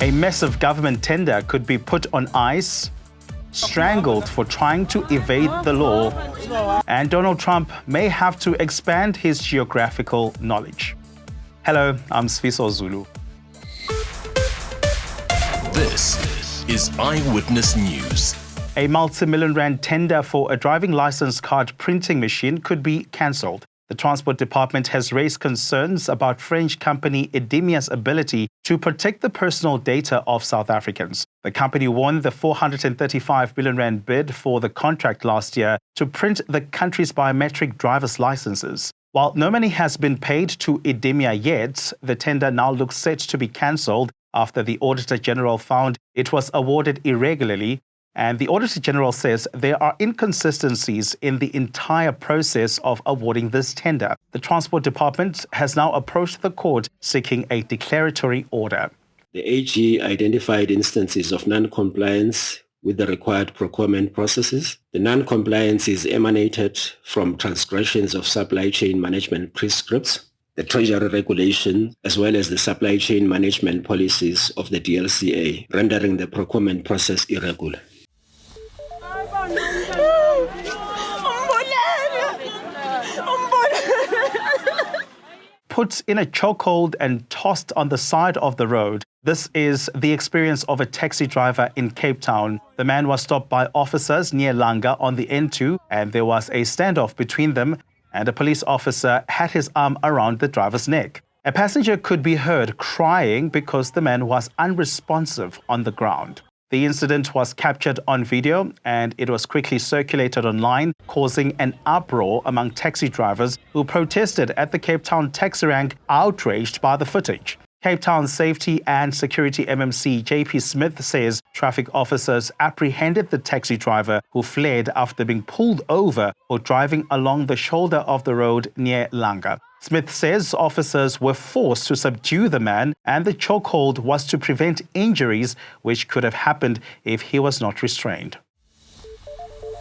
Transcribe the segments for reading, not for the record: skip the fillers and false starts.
A massive government tender could be put on ice, strangled for trying to evade the law, and Donald Trump may have to expand his geographical knowledge. Hello, I'm Sifiso Zulu. This is Eyewitness News. A multi-million rand tender for a driving license card printing machine could be cancelled. The Transport Department has raised concerns about French company Eyewitness' ability to protect the personal data of South Africans. The company won the 435 billion rand bid for the contract last year to print the country's biometric driver's licenses. While no money has been paid to Eyewitness yet, the tender now looks set to be cancelled after the Auditor General found it was awarded irregularly. And the Auditor General says there are inconsistencies in the entire process of awarding this tender. The Transport Department has now approached the court seeking a declaratory order. The AG identified instances of non-compliance with the required procurement processes. The non-compliance is emanated from transgressions of supply chain management prescripts, the Treasury regulation, as well as the supply chain management policies of the DLCA, rendering the procurement process irregular. Put in a chokehold and tossed on the side of the road. This is the experience of a taxi driver in Cape Town. The man was stopped by officers near Langa on the N2, and there was a standoff between them, and a police officer had his arm around the driver's neck. A passenger could be heard crying because the man was unresponsive on the ground. The incident was captured on video and it was quickly circulated online, causing an uproar among taxi drivers who protested at the Cape Town taxi rank, outraged by the footage. Cape Town Safety and Security MMC JP Smith says traffic officers apprehended the taxi driver who fled after being pulled over for driving along the shoulder of the road near Langa. Smith says officers were forced to subdue the man and the chokehold was to prevent injuries which could have happened if he was not restrained.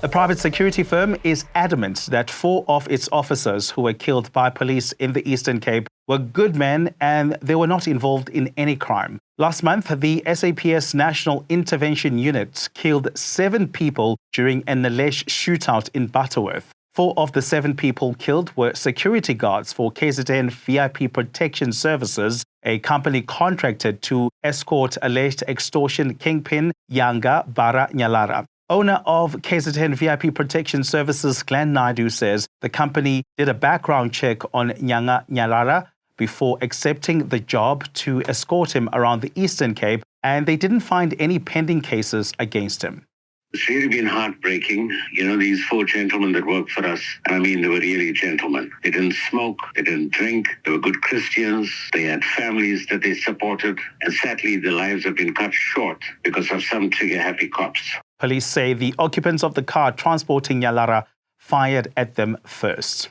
A private security firm is adamant that 4 of its officers who were killed by police in the Eastern Cape were good men and they were not involved in any crime. Last month, the SAPS National Intervention Unit killed 7 people during an alleged shootout in Butterworth. 4 of the 7 people killed were security guards for KZN VIP Protection Services, a company contracted to escort alleged extortion kingpin Yanga Bara Nyalara. Owner of KZN VIP Protection Services, Glenn Naidu, says the company did a background check on Nyanga Nyalara before accepting the job to escort him around the Eastern Cape, and they didn't find any pending cases against him. It's really been heartbreaking. You know, these 4 gentlemen that worked for us, I mean, they were really gentlemen. They didn't smoke, they didn't drink, they were good Christians, they had families that they supported, and sadly, their lives have been cut short because of some trigger-happy cops. Police say the occupants of the car transporting Nyalara fired at them first.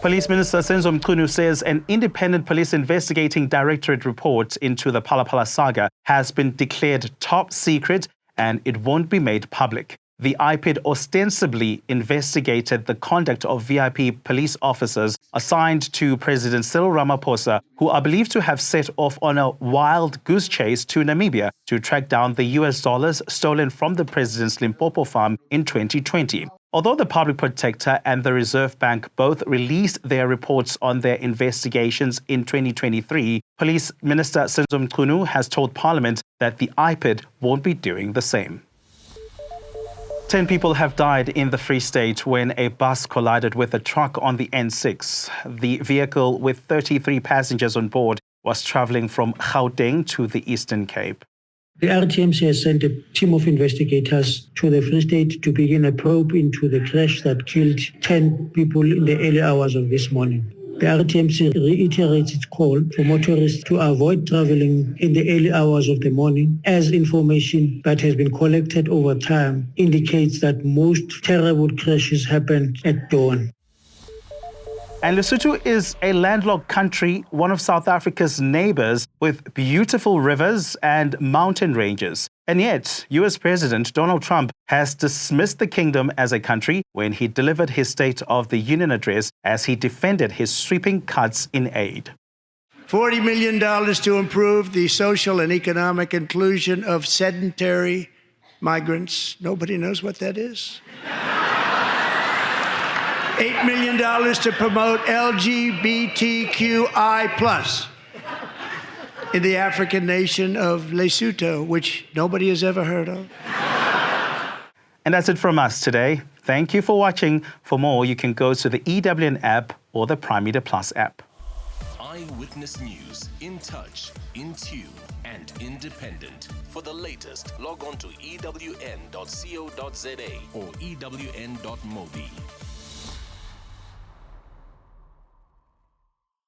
Police Minister Senzo Mchunu says an independent police investigating directorate report into the Phala Phala saga has been declared top secret and it won't be made public. The Ipid ostensibly investigated the conduct of VIP police officers assigned to President Cyril Ramaphosa, who are believed to have set off on a wild goose chase to Namibia to track down the US dollars stolen from the president's Limpopo farm in 2020. Although the Public Protector and the Reserve Bank both released their reports on their investigations in 2023, Police Minister Senzo Mchunu has told Parliament that the Ipid won't be doing the same. 10 people have died in the Free State when a bus collided with a truck on the N6. The vehicle with 33 passengers on board was traveling from Gauteng to the Eastern Cape. The RTMC has sent a team of investigators to the Free State to begin a probe into the crash that killed 10 people in the early hours of this morning. The RTMC reiterates its call for motorists to avoid traveling in the early hours of the morning, as information that has been collected over time indicates that most terrible crashes happen at dawn. And Lesotho is a landlocked country, one of South Africa's neighbors, with beautiful rivers and mountain ranges. And yet, US President Donald Trump has dismissed the kingdom as a country when he delivered his State of the Union address as he defended his sweeping cuts in aid. $40 million to improve the social and economic inclusion of sedentary migrants. Nobody knows what that is. $8 million to promote LGBTQI+ in the African nation of Lesotho, which nobody has ever heard of. And that's it from us today. Thank you for watching. For more, you can go to the EWN app or the Prime Media Plus app. Eyewitness News, in touch, in tune, and independent. For the latest, log on to ewn.co.za or ewn.mobi.